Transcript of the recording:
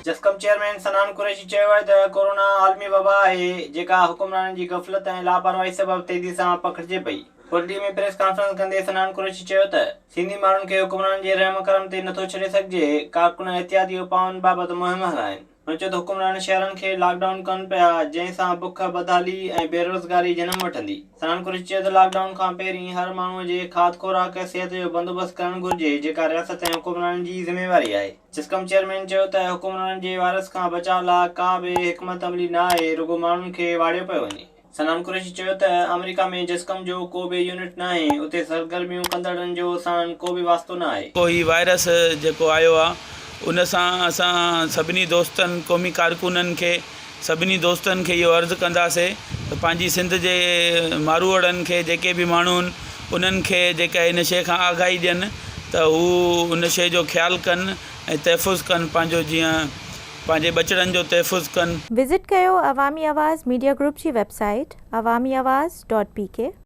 जस्कम chairman सनान कुरैशी चयो आहे त कोरोना आलमी वबा आहे जेका हुकुमराननि जी गफ़लत ऐं लापरवाही सबबि तेज़ी सां पकड़िजे पई। फुलटी में प्रेस कॉन्फ्रेंस कंदे सनान कुरैशी चयो त सिंधी माण्हुनि खे हुकुमरान जे रहम करम ते नथो छॾे सघिजे। कारकुन एहतियाती उपाउनि बाबति मुहिम हलाइनि। हुन चयो त हुकुमरान शहरनि खे लॉकडाउन कनि पिया जंहिंसां बुख बदहाली ऐं बेरोज़गारी जनम वठंदी। सनान कुरैशी चयो त लॉकडाउन खां पहिरीं हर माण्हूअ जे खाद खोराक सिहत जो बंदोबस्तु करणु घुरिजे जेका रियासत ऐं हुकुमरान जी ज़िम्मेवारी आहे। जस्कम चेयरमैन चयो त हुकुमरान जे वायरस खां बचाव लाइ का बि हिकमत अमली न आहे, रुगो माण्हुनि खे वाड़ियो पियो वञे। सनान कुरैशी चयो त अमेरिका में जस्कम जो को बि यूनिट न आहे, उते सरगर्मियूं कंदड़नि जो साण को बि वास्तो न आहे। कोई वायरस जेको आयो आहे उन सां असां सभिनी दोस्तनि क़ौमी कारकुननि खे सभिनी दोस्तनि खे इहो अर्ज़ु कंदासीं त पंहिंजी सिंध जे मारूअड़नि खे जेके बि माण्हू आहिनि उन्हनि खे जेका इन शइ खां आगाही ॾियनि त हू उन शइ जो ख़्यालु कनि ऐं तहफ़ुज़ कनि, पंहिंजो जीअं पंहिंजे बचड़नि जो तहफ़ुज़ कनि। विज़िट कयो अवामी आवाज़ मीडिया ग्रुप जी वेबसाइट awamiawaz.pk।